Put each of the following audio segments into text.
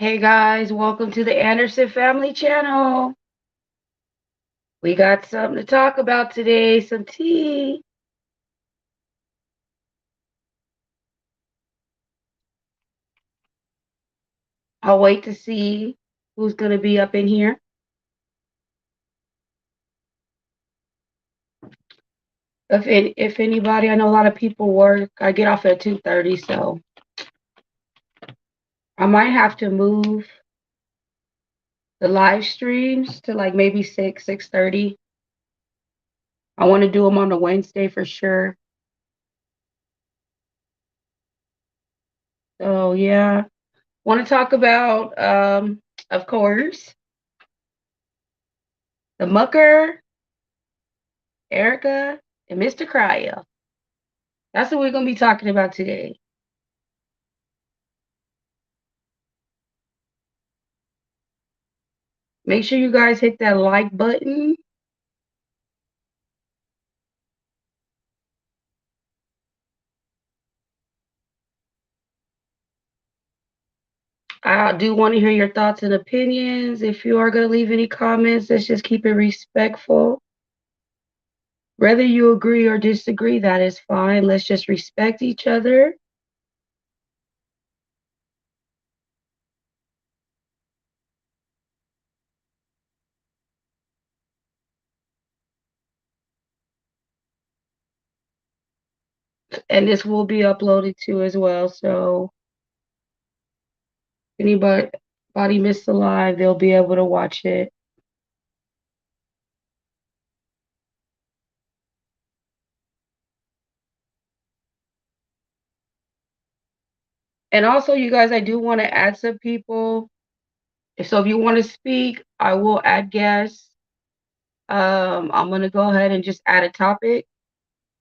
Hey guys, welcome to the Anderson Family Channel. We got something to talk about today, some tea. I'll wait to see who's going to be up in here. If anybody, I know a lot of people work. I get off at 2:30, so I might have to move the live streams to like maybe 6:30. I want to do them on a Wednesday for sure. So yeah, want to talk about of course, the Mucker, Erica, and Mr. Cryo. That's what we're going to be talking about today. Make sure you guys hit that like button. I do want to hear your thoughts and opinions. If you are going to leave any comments, let's just keep it respectful. Whether you agree or disagree, that is fine. Let's just respect each other. And this will be uploaded too as well. So if anybody missed the live, they'll be able to watch it. And also, you guys, I do want to add some people. So if you want to speak, I will add guests. I'm going to go ahead and just add a topic.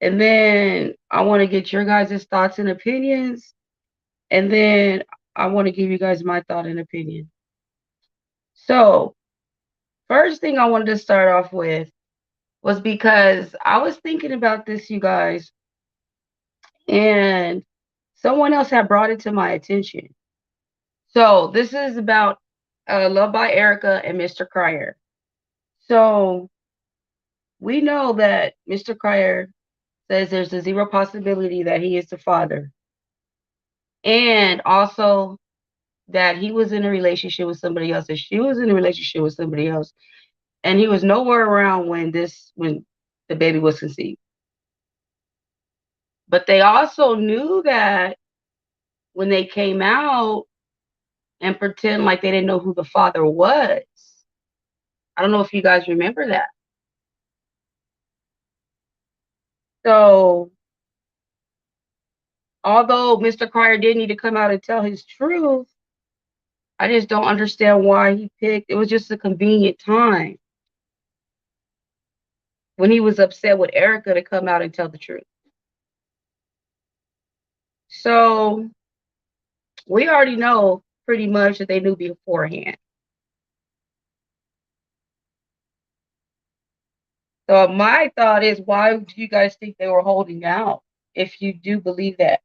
And then I want to get your guys' thoughts and opinions. And then I want to give you guys my thought and opinion. So, first thing I wanted to start off with was because I was thinking about this, you guys, and someone else had brought it to my attention. So, this is about Love by Erica and Mr. Cryer. So, we know that Mr. Cryer says there's a zero possibility that he is the father. And also that he was in a relationship with somebody else, and she was in a relationship with somebody else, and he was nowhere around when the baby was conceived. But they also knew that when they came out and pretend like they didn't know who the father was. I don't know if you guys remember that. So although Mr. Cryer did need to come out and tell his truth, I just don't understand why he picked. It was just a convenient time when he was upset with Erica to come out and tell the truth. So we already know pretty much that they knew beforehand. So my thought is, why do you guys think they were holding out? If you do believe that,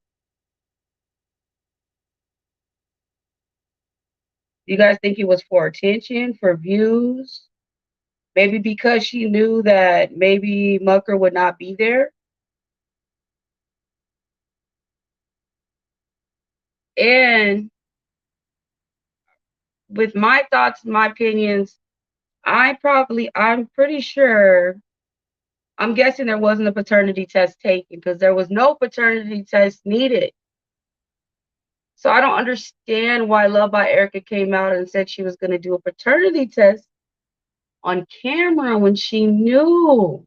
you guys think it was for attention, for views, maybe because she knew that maybe Mucker would not be there. And with my thoughts, my opinions, I'm pretty sure, I'm guessing there wasn't a paternity test taken because there was no paternity test needed. So I don't understand why Love by Erica came out and said she was going to do a paternity test on camera when she knew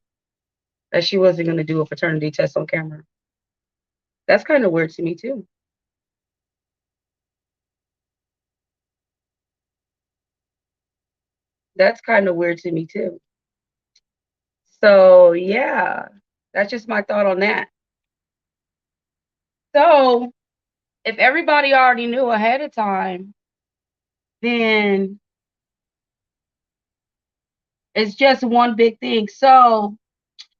that she wasn't going to do a paternity test on camera. That's kind of weird to me too. That's kind of weird to me too. So yeah, that's just my thought on that. So if everybody already knew ahead of time, then it's just one big thing. So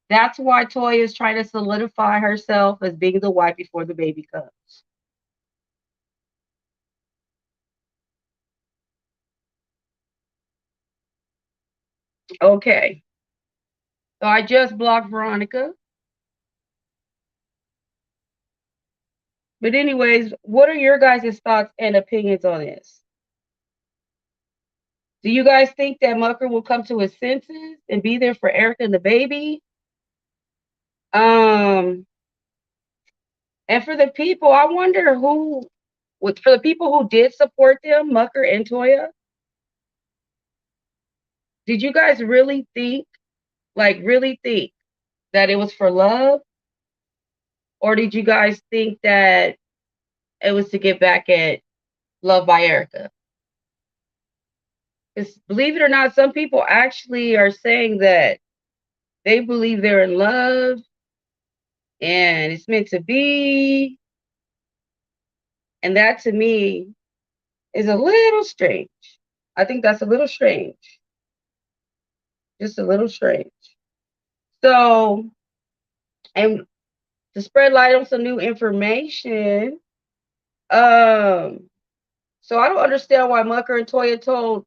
that's why Toya is trying to solidify herself as being the wife before the baby comes. Okay. So I just blocked Veronica. But anyways, what are your guys' thoughts and opinions on this? Do you guys think that Mucker will come to his senses and be there for Erica and the baby? Um, and for the people, I wonder who, for the people who did support them, Mucker and Toya, did you guys really think, really think that it was for love? Or did you guys think that it was to get back at Love by Erica? Because believe it or not, some people actually are saying that they believe they're in love and it's meant to be. And that to me is a little strange. I think that's a little strange. Just a little strange. So, and to spread light on some new information, um, so I don't understand why Mucker and Toya told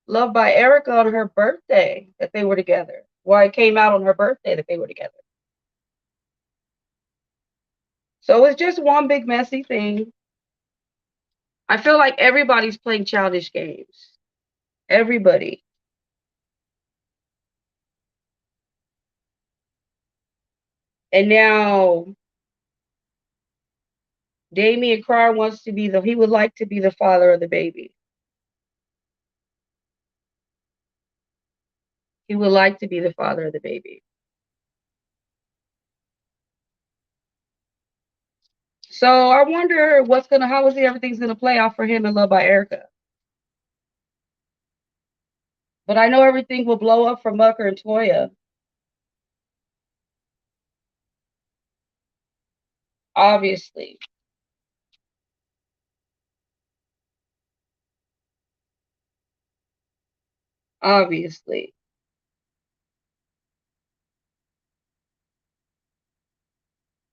Love by Erica on her birthday that they were together. Why it came out on her birthday that they were together. So it's just one big messy thing. I feel like everybody's playing childish games. Everybody. And now Damion Carr wants to be he would like to be the father of the baby. He would like to be the father of the baby. So I wonder how is everything's gonna play out for him in Love by Erica. But I know everything will blow up for Mucker and Toya. Obviously. Obviously.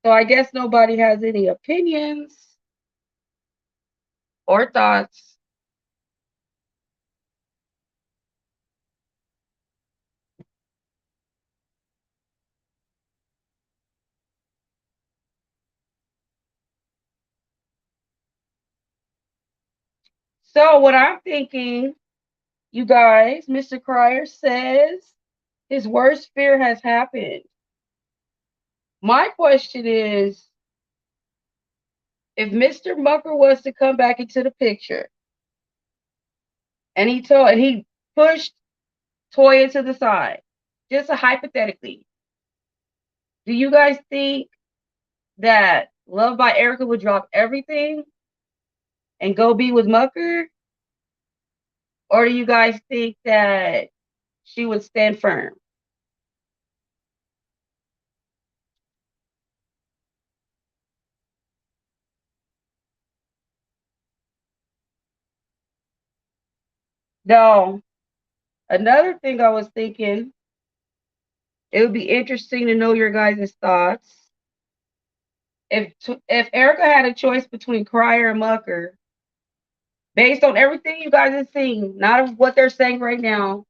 So I guess nobody has any opinions or thoughts. So what I'm thinking, you guys, Mr. Cryer says his worst fear has happened. My question is, if Mr. Mucker was to come back into the picture and he pushed Toya to the side, just hypothetically, do you guys think that Love by Erica would drop everything and go be with Mucker? Or do you guys think that she would stand firm? No. Another thing I was thinking, it would be interesting to know your guys' thoughts. If Erica had a choice between Crier and Mucker, based on everything you guys have seen, not of what they're saying right now,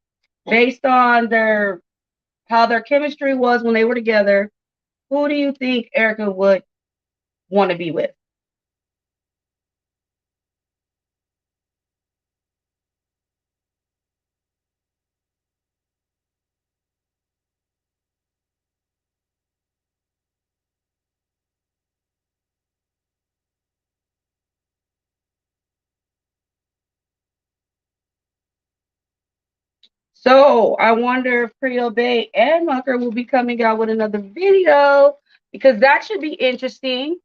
based on how their chemistry was when they were together, who do you think Erica would want to be with? So I wonder if Creole Bay and Mucker will be coming out with another video because that should be interesting.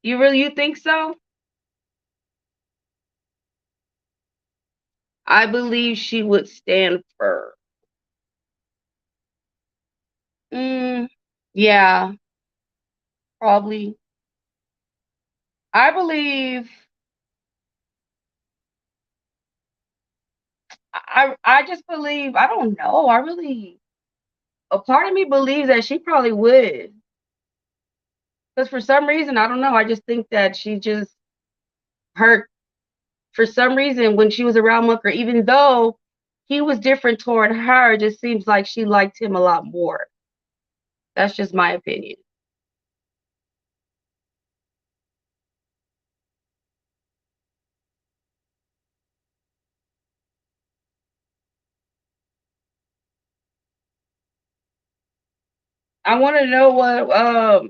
You think so? I believe she would stand firm. Mm, yeah, probably. I believe. I just believe. I don't know. I really. A part of me believes that she probably would. Because for some reason, I don't know. I just think that she just hurt for some reason when she was around Mucker, even though he was different toward her. It just seems like she liked him a lot more. That's just my opinion. I want to know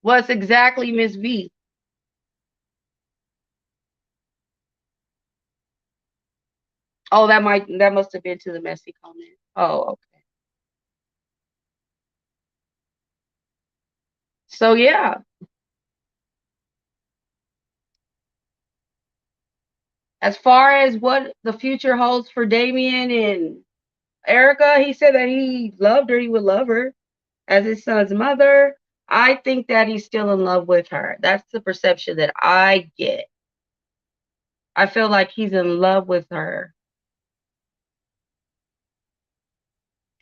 what's exactly Miss V. Oh, that must have been to the messy comment. Oh, okay. So yeah, as far as what the future holds for Damien and Erica, he said that he loved her, he would love her as his son's mother. I think that he's still in love with her. That's the perception that I get. I feel like he's in love with her.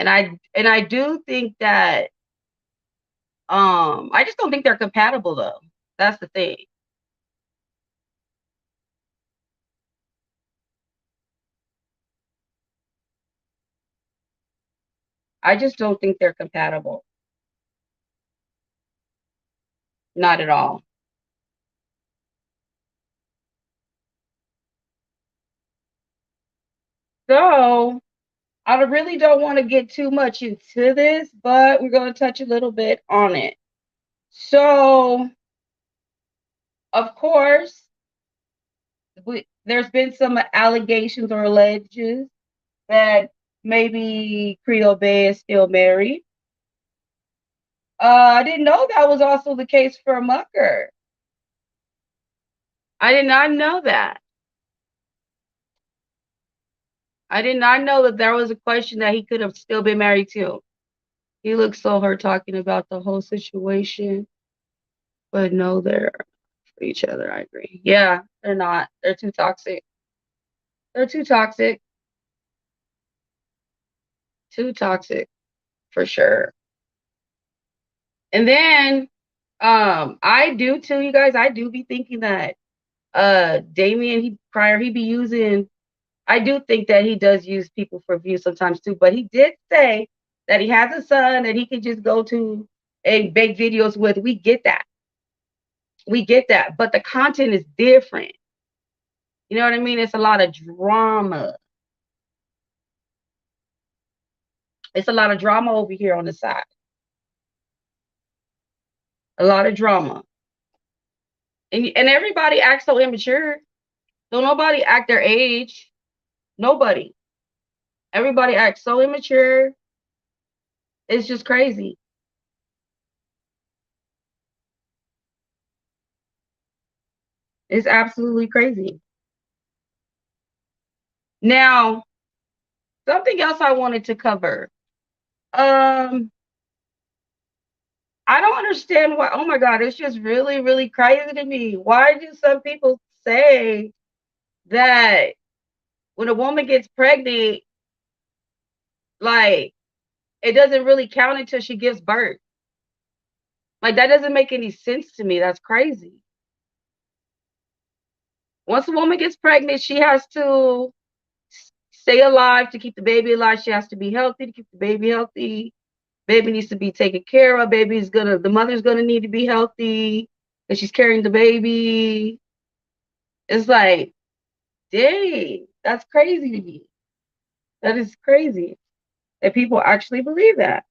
And I do think that I just don't think they're compatible though. That's the thing. I just don't think they're compatible. Not at all. So I really don't want to get too much into this, but we're going to touch a little bit on it. So, of course, there's been some allegations or alleges that maybe Creole Bay is still married. I didn't know that was also the case for Mucker. I did not know that. I did not know that there was a question that he could have still been married to. He looks so hurt talking about the whole situation, but no, they're for each other. I agree. Yeah, they're not. They're too toxic. They're too toxic. Too toxic for sure. And then I do too, you guys. I do be thinking that Damien he be using. I do think that he does use people for views sometimes too, but he did say that he has a son that he can just go to and make videos with. We get that. We get that. But the content is different. You know what I mean? It's a lot of drama. It's a lot of drama over here on the side. A lot of drama. And everybody acts so immature. Don't nobody act their age. Nobody. Everybody acts so immature. It's just crazy. It's absolutely crazy. Now, something else I wanted to cover. Um, I don't understand why. Oh my God, it's just really, really crazy to me. Why do some people say that when a woman gets pregnant, like it doesn't really count until she gives birth? Like that doesn't make any sense to me. That's crazy. Once a woman gets pregnant, she has to stay alive to keep the baby alive. She has to be healthy to keep the baby healthy. Baby needs to be taken care of. The mother's gonna need to be healthy because she's carrying the baby. It's like, dang, that's crazy to me. That is crazy that people actually believe that.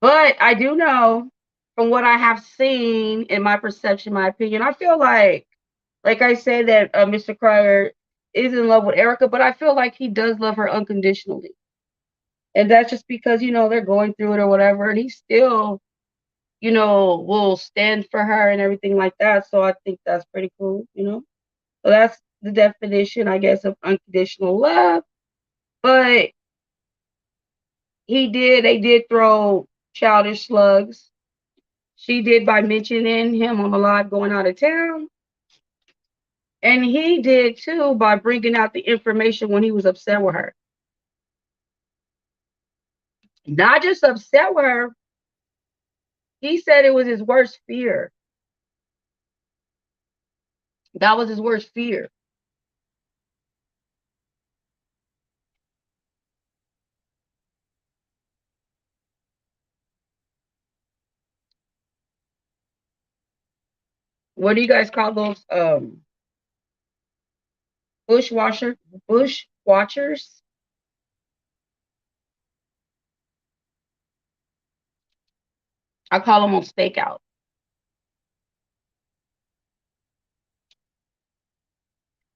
But I do know from what I have seen in my perception, my opinion, I feel like I said, that Mr. Cryer is in love with Erica, but I feel like he does love her unconditionally. And that's just because, they're going through it or whatever. And he still, will stand for her and everything like that. So I think that's pretty cool. So that's the definition, I guess, of unconditional love. But they did throw childish slugs. She did by mentioning him on the live going out of town. And he did too by bringing out the information when he was upset with her. Not just upset with her, he said it was his worst fear. That was his worst fear. What do you guys call those? Bushwasher, bush watchers. I call them on stakeout.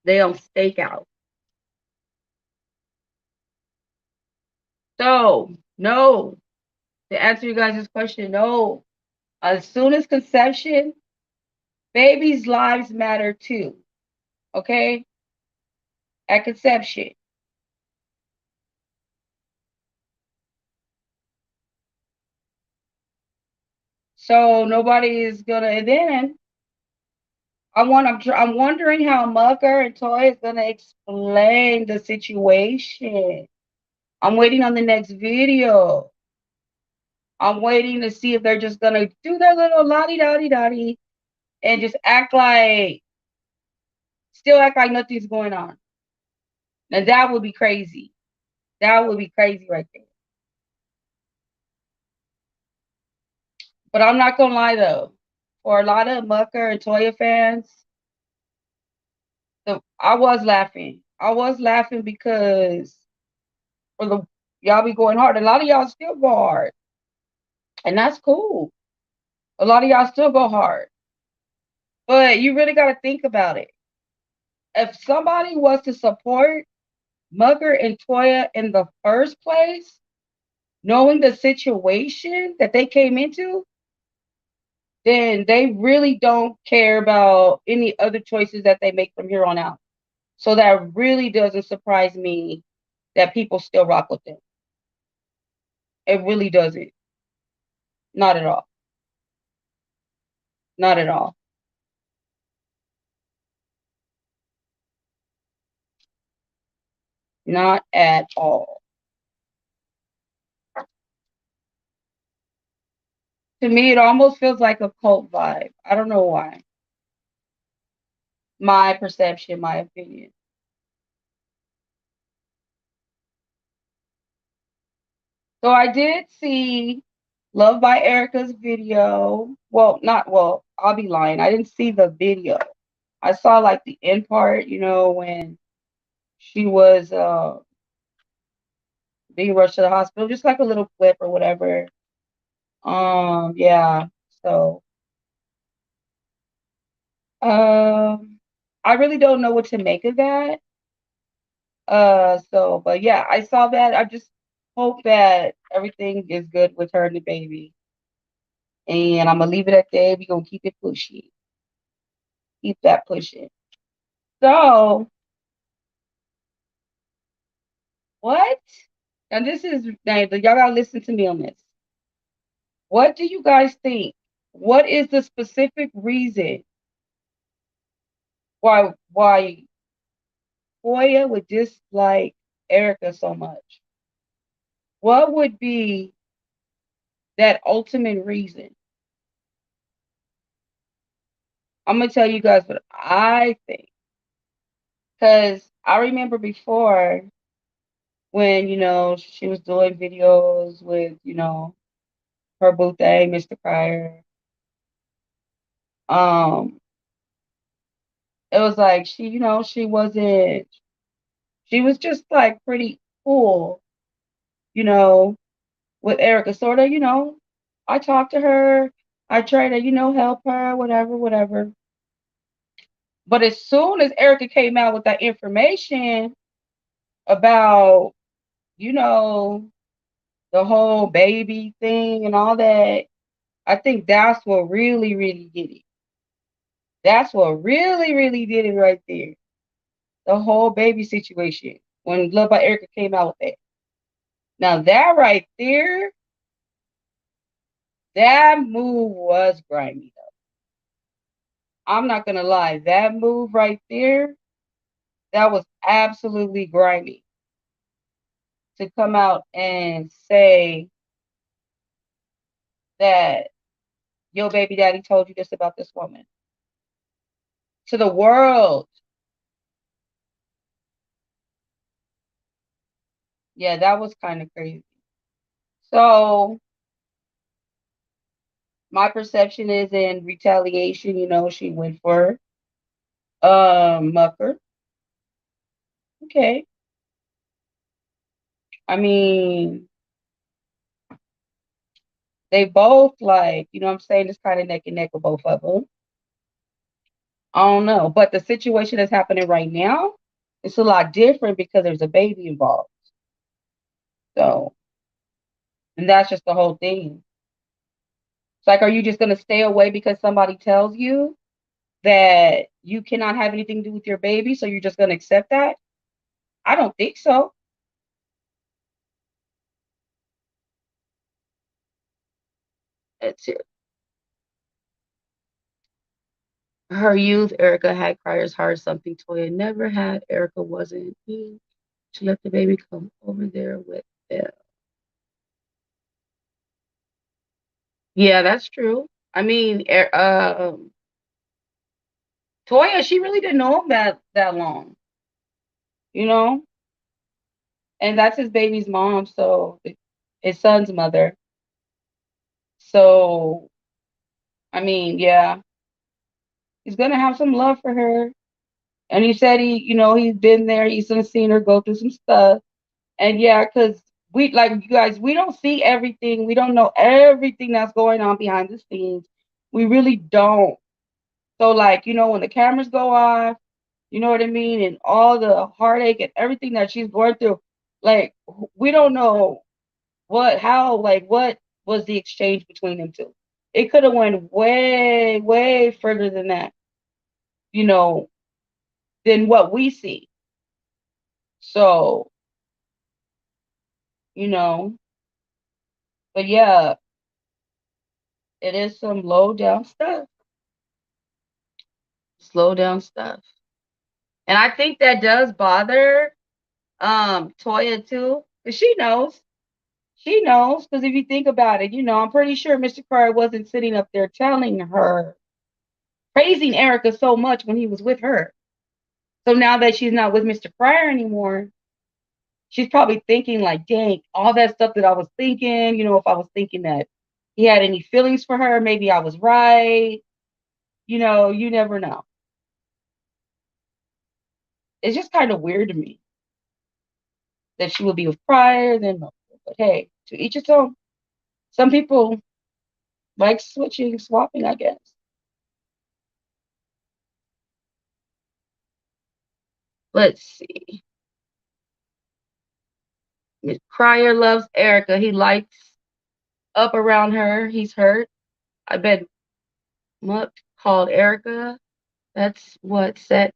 They on stakeout. So no, to answer you guys' question, no. As soon as conception, babies' lives matter too. Okay, at conception. So nobody is gonna. And then I'm wondering how Mucker and Toy is gonna explain the situation. I'm waiting on the next video. I'm waiting to see if they're just gonna do their little lottie dottie dottie and just still act like nothing's going on. Now that would be crazy. That would be crazy right there. But I'm not gonna lie though, for a lot of Mucker and Toya fans, I was laughing. I was laughing because for the y'all be going hard. A lot of y'all still go hard, and that's cool. A lot of y'all still go hard, but you really got to think about it. If somebody was to support Mugger and Toya in the first place, knowing the situation that they came into, then they really don't care about any other choices that they make from here on out. So that really doesn't surprise me that people still rock with them. It really doesn't. Not at all. Not at all. Not at all. To me, it almost feels like a cult vibe. I don't know why. My perception, my opinion. So I did see Love by Erica's video. Well, not well, I'll be lying. I didn't see the video. I saw like the end part, when she was being rushed to the hospital, just like a little clip or whatever. Yeah. So I really don't know what to make of that. But yeah, I saw that. I just hope that everything is good with her and the baby. And I'm gonna leave it at that. We're gonna keep it pushing. Keep that pushing. So what? And this is now y'all gotta listen to me on this. What do you guys think? What is the specific reason why Foya would dislike Erica so much? What would be that ultimate reason? I'm gonna tell you guys what I think. Because I remember before when, she was doing videos with, her boo thing, Mr. Cryer. Um, it was like she was just like pretty cool, you know, with Erica. Sort of, I talked to her, I tried to, help her, whatever, whatever. But as soon as Erica came out with that information about, you know, the whole baby thing and all that, I think that's what really, really did it. That's what really, really did it right there. The whole baby situation when Love by Erica came out with that. Now that right there, that move was grimy though. I'm not gonna lie, that move right there, that was absolutely grimy to come out and say that your baby daddy told you this about this woman. to the world. Yeah, that was kind of crazy. So my perception is in retaliation, she went for Mucker. Okay. I mean, they both like, I'm saying, it's kind of neck and neck with both of them. I don't know. But the situation that's happening right now, it's a lot different because there's a baby involved. So, and that's just the whole thing. It's like, are you just going to stay away because somebody tells you that you cannot have anything to do with your baby? So you're just going to accept that? I don't think so. It's her youth. Erica had Cryer's heart, something Toya never had. Erica wasn't. She let the baby come over there with them. Yeah, that's true. I mean, Toya, she really didn't know him that long, you know, and that's his baby's mom, so his son's mother. So, I mean, yeah, he's gonna have some love for her. And he said he's been there, he's seen her go through some stuff. And yeah, because we, like, you guys, we don't see everything. We don't know everything that's going on behind the scenes. We really don't. So, like, when the cameras go off, you know what I mean? And all the heartache and everything that she's going through, like, we don't know what was the exchange between them two. It could have went way, way further than that, you know, than what we see. So, you know, but yeah, it is some low down stuff. Slow down stuff. And I think that does bother Toya too. Because she knows. She knows. Because if you think about it, I'm pretty sure Mr. Carr wasn't sitting up there telling her, praising Erica so much when he was with her. So now that she's not with Mr. Pryor anymore, she's probably thinking like, dang, all that stuff that I was thinking, if I was thinking that he had any feelings for her, maybe I was right. You never know. It's just kind of weird to me that she would be with Pryor, then no. But hey, to each its own. Some people like switching, swapping, I guess. Let's see. Miss Pryor loves Erica. He likes up around her. He's hurt. I bet Muck called Erica. That's what set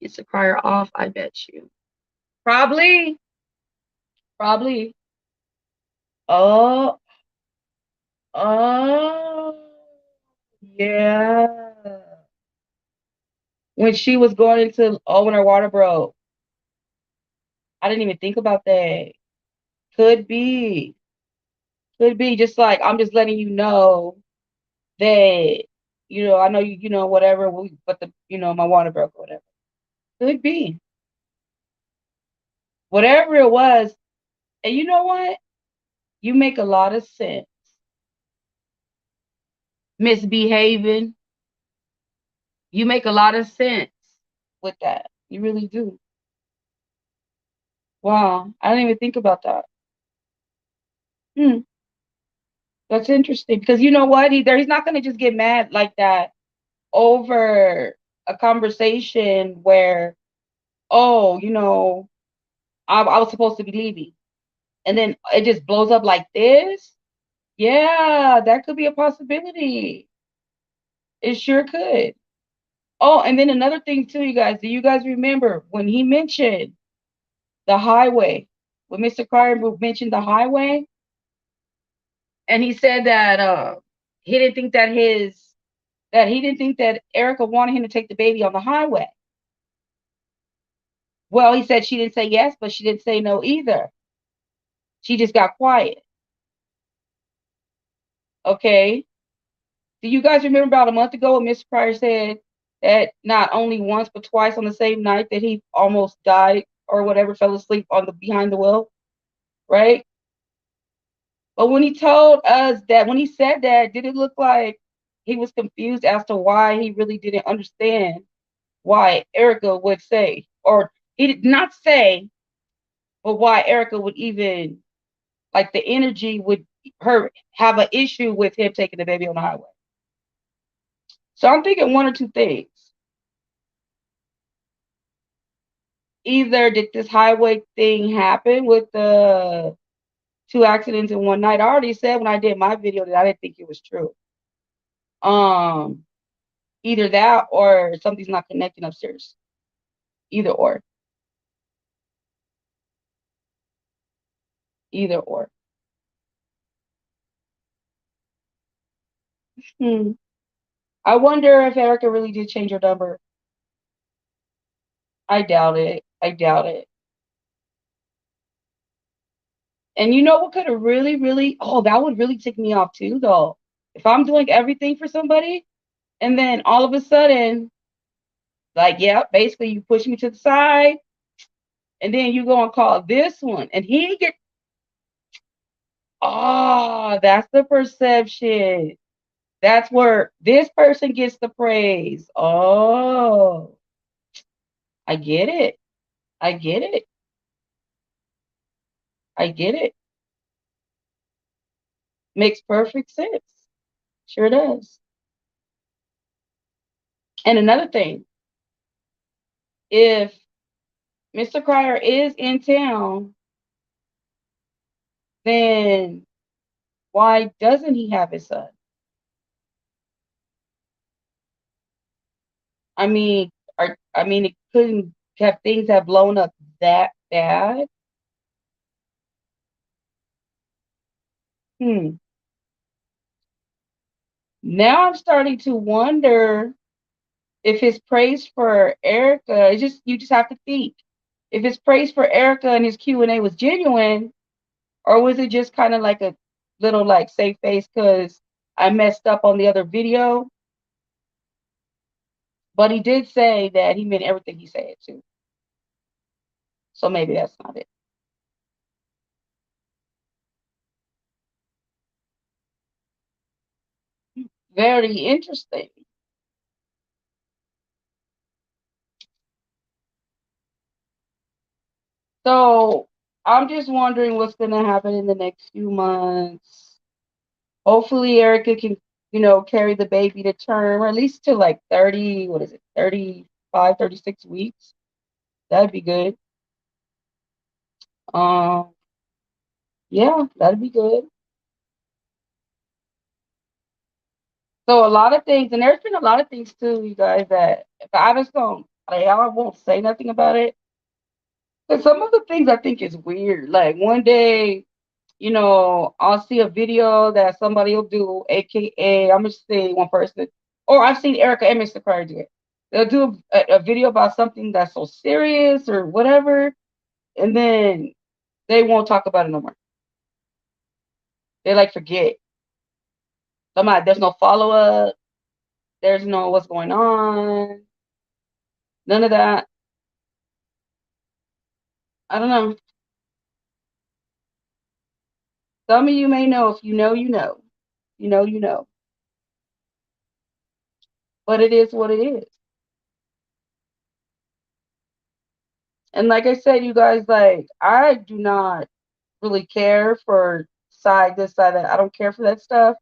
Mr. Pryor off, I bet you. Probably. Probably. Oh, oh, yeah. When she was going into, when her water broke. I didn't even think about that. Could be. Could be. Just like, I'm just letting you know that, I know whatever, but my water broke or whatever. Could be. Whatever it was. And you know what? You make a lot of sense. Misbehaving. You make a lot of sense with that. You really do. Wow. I didn't even think about that. Hmm. That's interesting. Because you know what? He's not going to just get mad like that over a conversation where, oh, I was supposed to be leaving. And then it just blows up like this. Yeah, that could be a possibility. It sure could. Oh, and then another thing too, you guys. Do you guys remember when he mentioned the highway? When Mr. Carter mentioned the highway, and he said that he didn't think that Erica wanted him to take the baby on the highway. Well, he said she didn't say yes, but she didn't say no either. She just got quiet. Okay. Do you guys remember about a month ago what Mr. Pryor said? that not only once but twice on the same night that he almost died or whatever, fell asleep on the behind the wheel, right? But when he told us that, when he said that, did it look like he was confused as to why he really didn't understand why Erica would say, or he did not say, but why Erica would even, like, the energy would her have an issue with him taking the baby on the highway. So I'm thinking one or two things. Either did this highway thing happen with the two accidents in one night? I already said when I did my video that I didn't think it was true. Um, Either that or something's not connecting upstairs. Either or. Either or. Hmm. I wonder if Erica really did change her number. I doubt it. I doubt it. And you know what could have really, really, oh, that would really tick me off too, though. If I'm doing everything for somebody and then all of a sudden, like, yeah, basically you push me to the side and then you go and call this one and he get, oh, that's the perception. That's where this person gets the praise. Oh, I get it. I get it. I get it. Makes perfect sense. Sure does. And another thing, if Mr. Cryer is in town, then why doesn't he have his son? I mean, it couldn't have things have blown up that bad. Hmm. Now I'm starting to wonder if his praise for Erica, it's just, you just have to think. If his praise for Erica and his Q&A was genuine, or was it just kind of like a little like safe face because I messed up on the other video? But he did say that he meant everything he said too. So maybe that's not it. Very interesting. So I'm just wondering what's going to happen in the next few months. Hopefully, Erica can, carry the baby to term, or at least to like 30, what is it, 35, 36 weeks. That'd be good. Um, yeah, that'd be good. So a lot of things, and there's been a lot of things too, you guys, that if I just don't, like, I won't say nothing about it. Because some of the things I think is weird. Like one day, I'll see a video that somebody will do, aka I'm just say one person, or I've seen Erica and Mr. Carter do it. They'll do a video about something that's so serious or whatever, and then they won't talk about it no more. They like forget. There's no follow up. There's no what's going on. None of that. I don't know. Some of you may know. If you know, you know. You know, you know. But it is what it is. And like I said, you guys, like, I do not really care for side this, side that. I don't care for that stuff.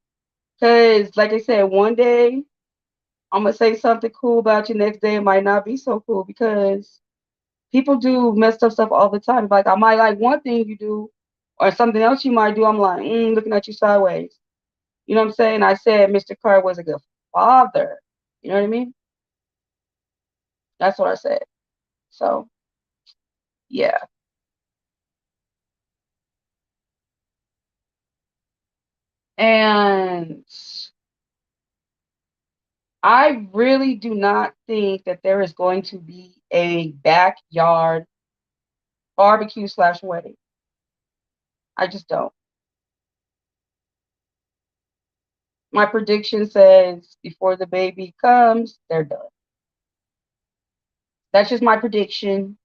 Because, like I said, one day I'm going to say something cool about you. Next day it might not be so cool because people do messed up stuff all the time. Like, I might like one thing you do or something else you might do. I'm like, looking at you sideways. You know what I'm saying? I said Mr. Carr was a good father. You know what I mean? That's what I said. So, yeah. And I really do not think that there is going to be a backyard barbecue/wedding. I just don't. My prediction says before the baby comes, they're done. That's just my prediction.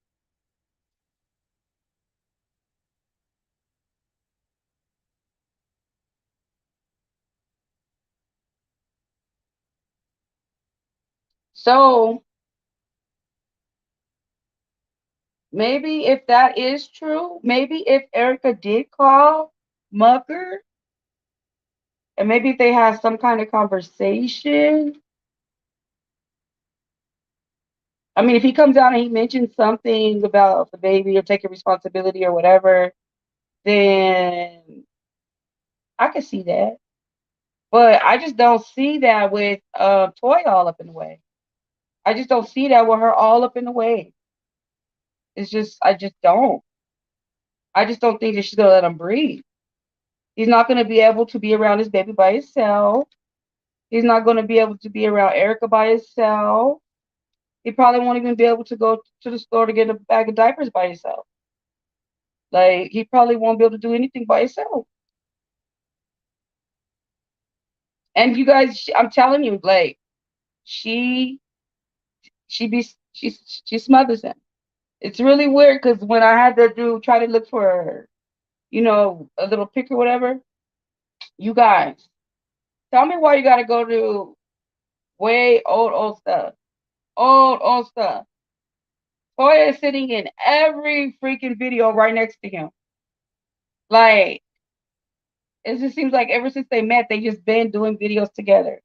So maybe if that is true, maybe if Erica did call Mucker, and maybe if they had some kind of conversation. I mean, if he comes out and he mentions something about the baby or taking responsibility or whatever, then I could see that. But I just don't see that with Toy all up in the way. I just don't see that with her all up in the way. It's just I just don't. I just don't think that she's gonna let him breathe. He's not gonna be able to be around his baby by himself. He's not gonna be able to be around Erica by himself. He probably won't even be able to go to the store to get a bag of diapers by himself. Like he probably won't be able to do anything by himself. And you guys, I'm telling you, like she she be she smothers him. It's really weird because when I had to try to look for a little pic or whatever, you guys tell me why you got to go to way old stuff, old stuff. Toya is sitting in every freaking video right next to him. Like it just seems like ever since they met, they just been doing videos together.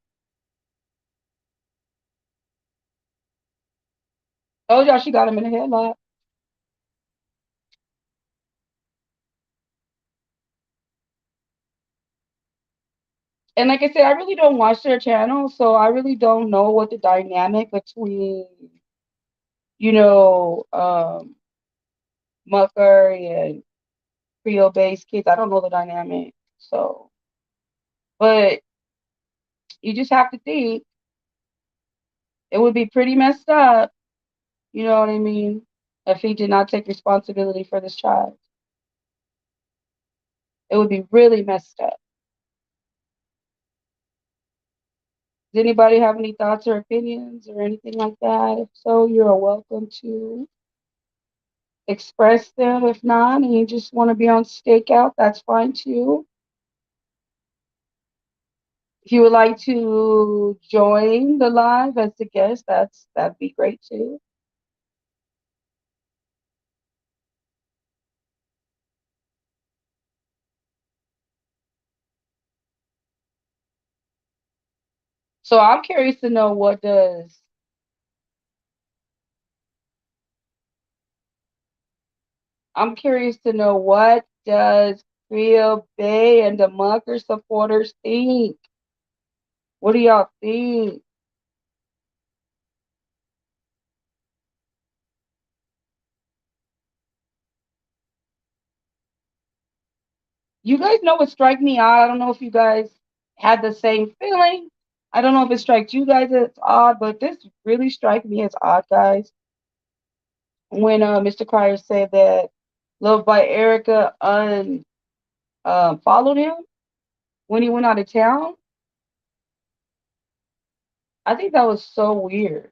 Told y'all she got him in a headlock. And like I said, I really don't watch their channel, so I really don't know what the dynamic between, you know, Mucker and Creole based kids. I don't know the dynamic. So, but you just have to think it would be pretty messed up, you know what I mean, if he did not take responsibility for this child. It would be really messed up. Does anybody have any thoughts or opinions or anything like that? If so, you're welcome to express them. If not, and you just want to be on stakeout, that's fine too. If you would like to join the live as a guest, that'd be great too. So I'm curious to know what does Creole Bay and the Mucker supporters think? What do y'all think? You guys know what strike me out? I don't know if you guys had the same feeling. I don't know if it strikes you guys as odd, but this really strike me as odd, guys. When Mr. Cryer said that Love by Erica followed him when he went out of town, I think that was so weird.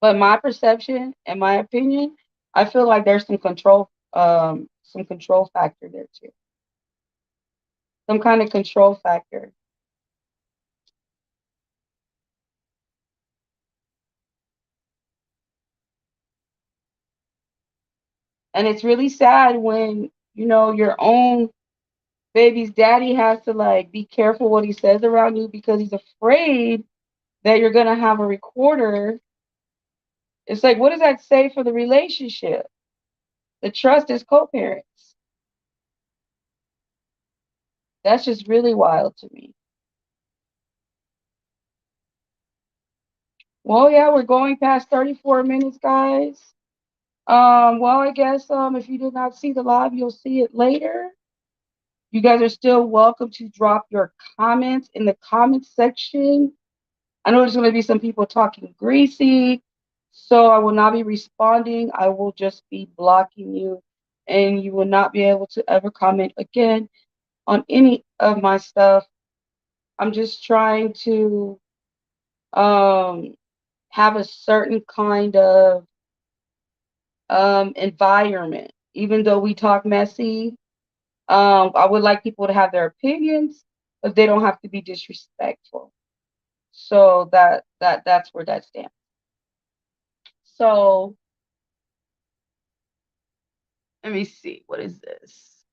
But my perception and my opinion, I feel like there's some control factor there too. Some kind of control factor. And it's really sad when, your own baby's daddy has to like be careful what he says around you because he's afraid that you're gonna have a recorder. It's like, what does that say for the relationship? The trust is co-parents. That's just really wild to me. Well, yeah, we're going past 34 minutes, guys. Well, I guess if you did not see the live, you'll see it later. You guys are still welcome to drop your comments in the comment section. I know there's going to be some people talking greasy, so I will not be responding. I will just be blocking you, and you will not be able to ever comment again on any of my stuff. I'm just trying to um have a certain kind of environment. Even though we talk messy, I would like people to have their opinions, but they don't have to be disrespectful. So that's where that stands. So let me see. What is this?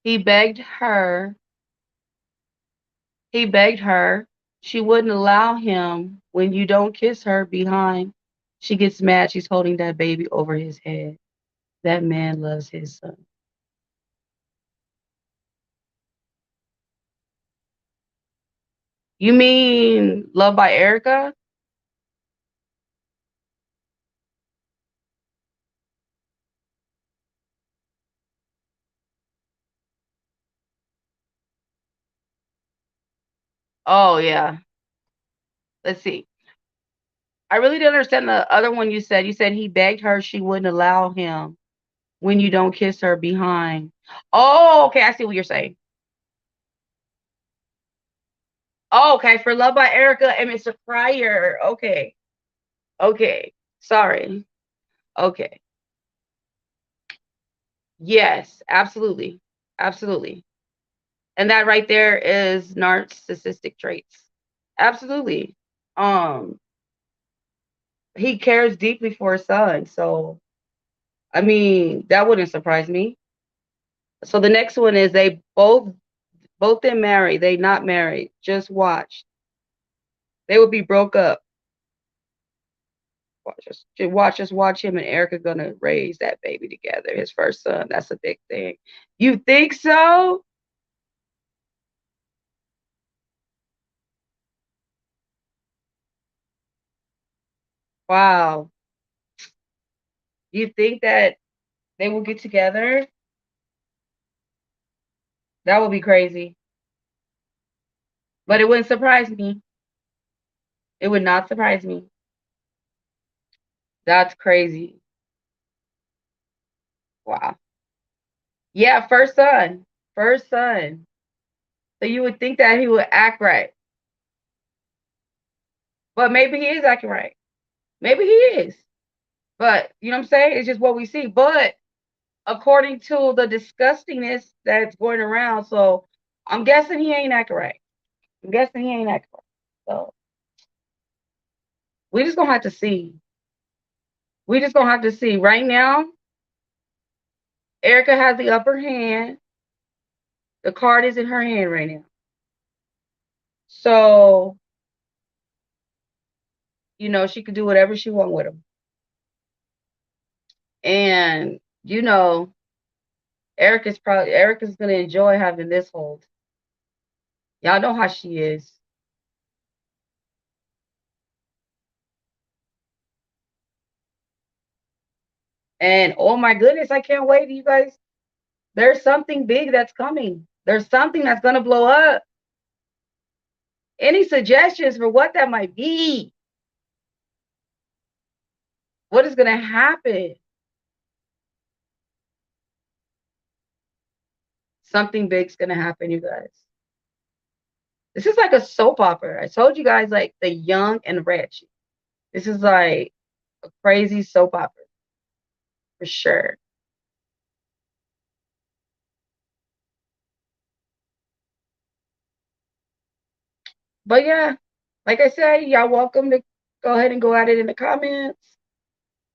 He begged her. He begged her. She wouldn't allow him. When you don't kiss her behind, she gets mad. She's holding that baby over his head. That man loves his son. You mean Love by Erica? Oh yeah. Let's see. I really didn't understand the other one you said. You said he begged her, she wouldn't allow him. When you don't kiss her behind. Oh, okay. I see what you're saying. Oh, okay. For Love by Erica and Mr. Fryer. Okay. Okay. Sorry. Okay. Yes, absolutely. Absolutely. And that right there is narcissistic traits. Absolutely. Um, he cares deeply for his son. So I mean, that wouldn't surprise me. So the next one is they both them married. They not married. Just watch. They would be broke up. Watch him and Erica gonna raise that baby together, his first son. That's a big thing. You think so? Wow. You think that they will get together? That would be crazy. But it wouldn't surprise me. It would not surprise me. That's crazy. Wow. Yeah, first son. First son. So you would think that he would act right. But maybe he is acting right. Maybe he is. But you know what I'm saying? It's just what we see. But according to the disgustingness that's going around, so I'm guessing he ain't acting right. I'm guessing he ain't acting right. So we just gonna have to see. We just gonna have to see. Right now, Erica has the upper hand. The card is in her hand right now. So, she could do whatever she want with him. And, Erica's gonna enjoy having this hold. Y'all know how she is. And oh my goodness, I can't wait, you guys. There's something big that's coming. There's something that's gonna blow up. Any suggestions for what that might be? What is gonna happen? Something big's gonna happen, you guys. This is like a soap opera. I told you guys, like the young and rich. This is like a crazy soap opera for sure. But yeah, like I said, y'all welcome to go ahead and go at it in the comments.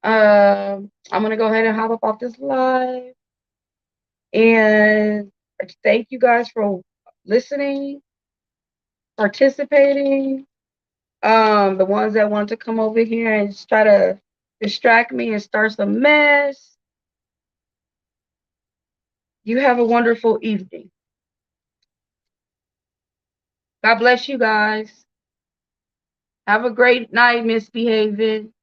I'm gonna go ahead and hop up off this live, and thank you guys for listening, participating. The ones that want to come over here and just try to distract me and start some mess. You have a wonderful evening. God bless you guys. Have a great night, misbehaving.